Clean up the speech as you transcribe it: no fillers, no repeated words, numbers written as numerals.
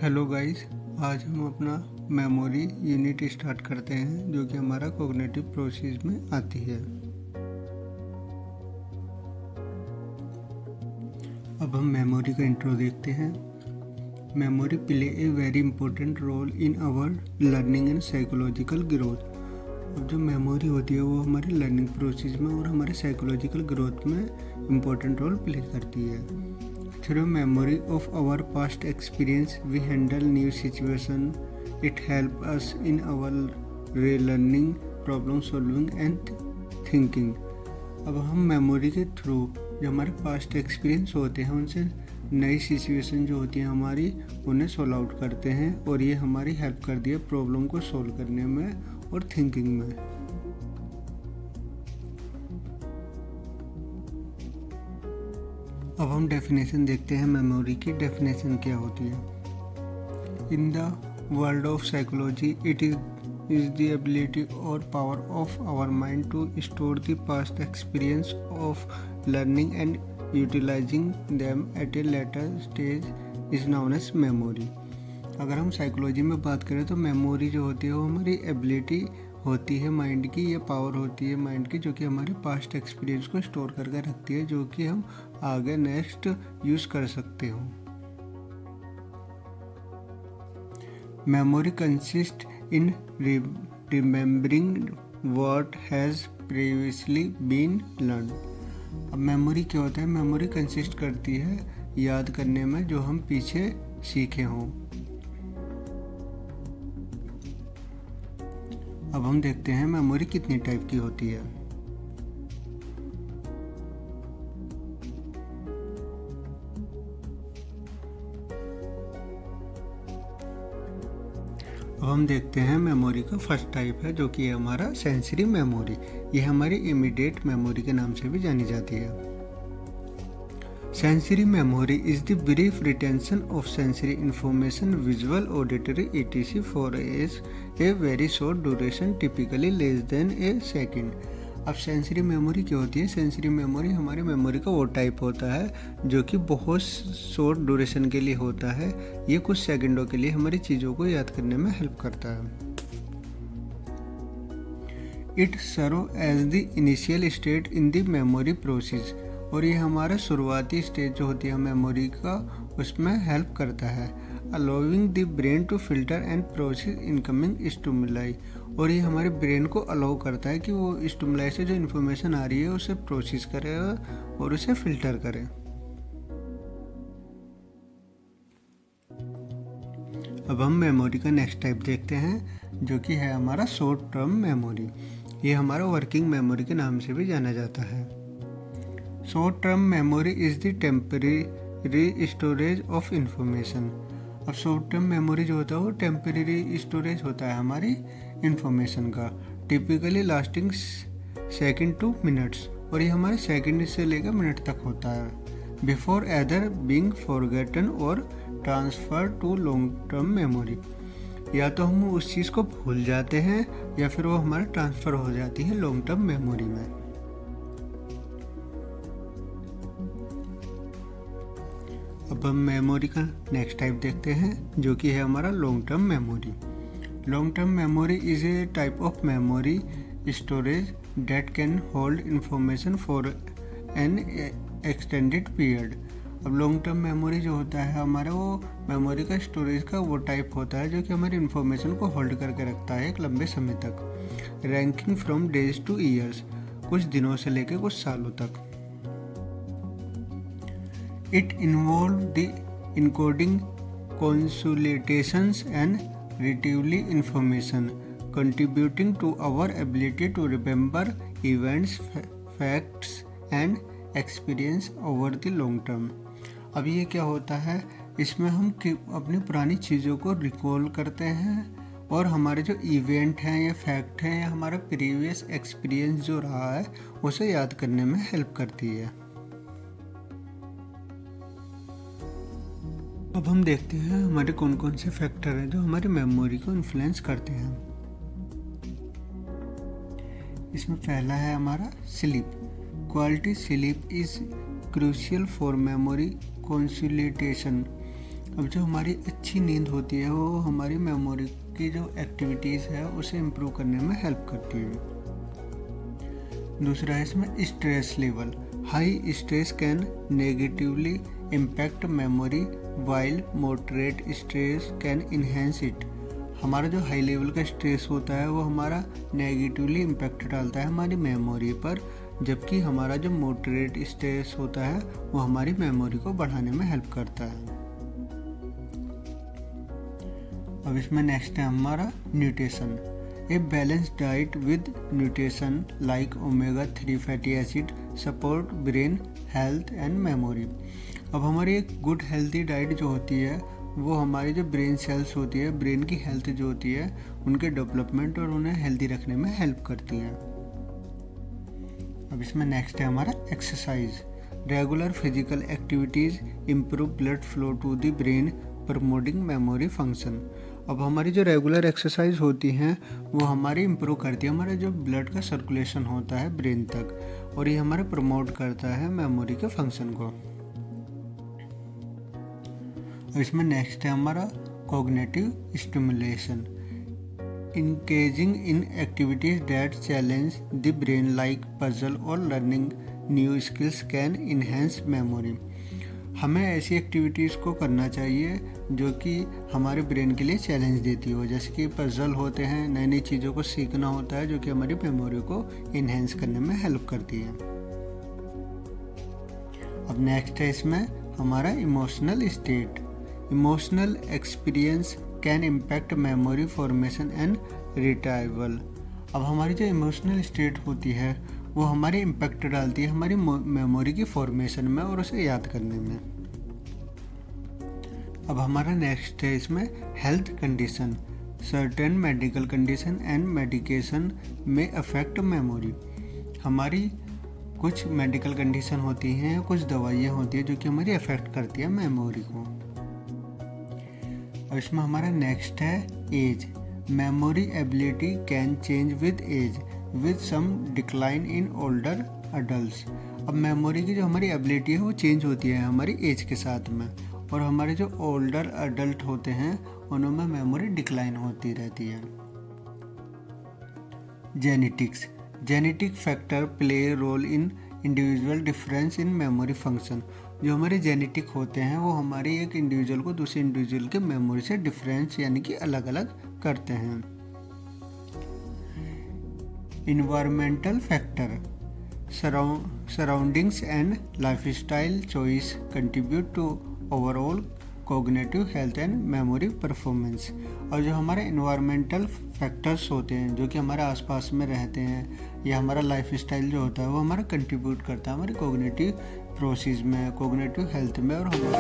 Hello guys. आज हम अपना मेमोरी यूनिट स्टार्ट करते हैं जो कि हमारा कॉग्निटिव प्रोसेस में आती है। अब हम मेमोरी का इंट्रो देखते हैं। Memory play a very important role in our learning and psychological growth. अब जो मेमोरी होती है वो हमारे लर्निंग प्रोसेस में और हमारे साइकोलॉजिकल ग्रोथ में इम्पोर्टेंट रोल प्ले करती है। Through memory of our past experience, we handle new situation. It helps us in our relearning, problem solving and thinking. अब हम मेमोरी के थ्रू जो हमारे पास्ट एक्सपीरियंस होते हैं उनसे नई सिचुएशन जो होती है हमारी उन्हें सॉल्व आउट करते हैं और ये हमारी हेल्प करती है प्रॉब्लम को सॉल्व करने में और थिंकिंग में। अब हम डेफिनेशन देखते हैं। मेमोरी की डेफिनेशन क्या होती है। In the world of psychology it is the ability और power of our mind to store the past experience of learning and utilising them at a later stage is known as memory. अगर हम psychology में बात करें तो memory जो होती है वो हमारी एबिलिटी होती है माइंड की, या पावर होती है माइंड की जो कि हमारे पास्ट एक्सपीरियंस को स्टोर करके रखती है जो कि हम आगे नेक्स्ट यूज कर सकते हो। Memory consist in remembering what has previously been learn. अब मेमोरी क्या होता है। मेमोरी कंसिस्ट करती है याद करने में जो हम पीछे सीखे हों। अब हम देखते हैं मेमोरी कितनी टाइप की होती है। अब हम देखते हैं मेमोरी का फर्स्ट टाइप है जो कि है हमारा सेंसरी मेमोरी। ये हमारी इमीडिएट मेमोरी के नाम से भी जानी जाती है। Sensory memory is the brief retention of sensory information, visual, auditory, etc. for a very short duration, typically less than a second. अब सेंसरी मेमोरी क्या होती है। सेंसरी मेमोरी हमारी मेमोरी का वो टाइप होता है जो कि बहुत शॉर्ट ड्यूरेशन के लिए होता है। ये कुछ सेकंडों के लिए हमारी चीज़ों को याद करने में हेल्प करता है। It serve as the initial state in the memory process. और ये हमारा शुरुआती स्टेज जो होती है मेमोरी का उसमें हेल्प करता है। Allowing the brain to filter and process incoming stimuli. और ये हमारे ब्रेन को अलाउ करता है कि वो स्टिमुलाई से जो इन्फॉर्मेशन आ रही है उसे प्रोसेस करे और उसे फिल्टर करे। अब हम मेमोरी का नेक्स्ट टाइप देखते हैं जो कि है हमारा शॉर्ट टर्म मेमोरी। ये हमारा वर्किंग मेमोरी के नाम से भी जाना जाता है। Short term memory is the temporary storage of information. अब शॉर्ट टर्म मेमोरी जो होता है वो टेम्परेरी स्टोरेज होता है हमारी इंफॉर्मेशन का, typically lasting second two minutes. और ये हमारे सेकंड से लेकर मिनट तक होता है। बिफोर एदर बीइंग फॉरगेटन और transfer to long term memory. या तो हम उस चीज़ को भूल जाते हैं या फिर वो हमारा ट्रांसफ़र हो जाती है लॉन्ग टर्म मेमोरी में। अब हम मेमोरी का नेक्स्ट टाइप देखते हैं जो कि है हमारा long term memory. Long term memory is a type of memory storage that can hold information for an extended period. अब लॉन्ग टर्म मेमोरी जो होता है हमारा वो मेमोरी का स्टोरेज का वो टाइप होता है जो कि हमारी इन्फॉर्मेशन को होल्ड करके रखता है एक लंबे समय तक, ranking from days two years, कुछ दिनों से लेकर कुछ सालों तक। It involved the encoding, consolidations and retrieving information, contributing to our ability to remember events, facts and experience over the long term. अब ये क्या होता है, इसमें हम अपनी पुरानी चीज़ों को रिकॉल करते हैं और हमारे जो इवेंट हैं या फैक्ट हैं या हमारा प्रीवियस एक्सपीरियंस जो रहा है उसे याद करने में हेल्प करती है। अब हम देखते हैं हमारे कौन कौन से फैक्टर हैं जो हमारी मेमोरी को इन्फ्लुएंस करते हैं। इसमें पहला है हमारा sleep. Quality sleep is crucial for memory consolidation. अब जो हमारी अच्छी नींद होती है वो हमारी मेमोरी की जो एक्टिविटीज़ है उसे इम्प्रूव करने में हेल्प करती है। दूसरा है इसमें stress level. High stress can negatively impact memory while moderate stress can enhance it. हमारा जो हाई लेवल का स्ट्रेस होता है वो हमारा नेगेटिवली इम्पैक्ट डालता है हमारी मेमोरी पर, जबकि हमारा जो मॉडरेट स्ट्रेस होता है वो हमारी मेमोरी को बढ़ाने में हेल्प करता है। अब इसमें नेक्स्ट है हमारा nutrition. A balance diet with nutrition like omega 3 fatty acid support brain health and memory. अब हमारी एक गुड हेल्थी डाइट जो होती है वो हमारी जो ब्रेन सेल्स होती है, ब्रेन की हेल्थ जो होती है, उनके डेवलपमेंट और उन्हें हेल्दी रखने में हेल्प करती है। अब इसमें नेक्स्ट है हमारा exercise. Regular physical activities improve blood flow to the brain promoting memory function. अब हमारी जो रेगुलर एक्सरसाइज होती हैं वो हमारी इम्प्रूव करती है हमारा जो ब्लड का सर्कुलेशन होता है ब्रेन तक, और ये हमारे प्रमोट करता है मेमोरी के फंक्शन को। इसमें नेक्स्ट है हमारा cognitive stimulation. Engaging in activities that challenge the brain like puzzle और learning new skills can enhance memory. हमें ऐसी एक्टिविटीज़ को करना चाहिए जो कि हमारे ब्रेन के लिए चैलेंज देती हो, जैसे कि पजल होते हैं, नई नई चीज़ों को सीखना होता है जो कि हमारी मेमोरी को इन्हेंस करने में हेल्प करती है। अब नेक्स्ट है इसमें हमारा emotional state. Emotional experience can impact memory formation and retrieval. अब हमारी जो इमोशनल स्टेट होती है वो हमारी इम्पैक्ट डालती है हमारी मेमोरी की फॉर्मेशन में और उसे याद करने में। अब हमारा नेक्स्ट है इसमें health condition. Certain medical condition and medication में अफेक्ट मेमोरी। हमारी कुछ मेडिकल कंडीशन होती हैं, कुछ दवाइयाँ होती हैं जो कि हमारी अफेक्ट करती है मेमोरी को। और इसमें हमारा नेक्स्ट है age. Memory ability can change with age with some decline in older adults. अब मेमोरी की जो हमारी एबिलिटी है वो चेंज होती है हमारी एज के साथ में, और हमारे जो ओल्डर अडल्ट होते हैं उनमें मेमोरी डिक्लाइन होती रहती है। Genetics. Genetic factor play role in individual difference in memory function. जो हमारे जेनेटिक होते हैं वो हमारे एक इंडिविजुअल को दूसरे इंडिविजुअल के मेमोरी से डिफरेंस यानी कि अलग अलग करते हैं। Environmental factor. Surroundings and lifestyle choice contribute to overall cognitive health and memory performance. और जो हमारे इन्वायरमेंटल फैक्टर्स होते हैं जो कि हमारे आसपास में रहते हैं या हमारा लाइफस्टाइल जो होता है वो हमारा कंट्रीब्यूट करता है हमारे कॉग्निटिव प्रोसेस में, कॉग्निटिव हेल्थ में और हमारे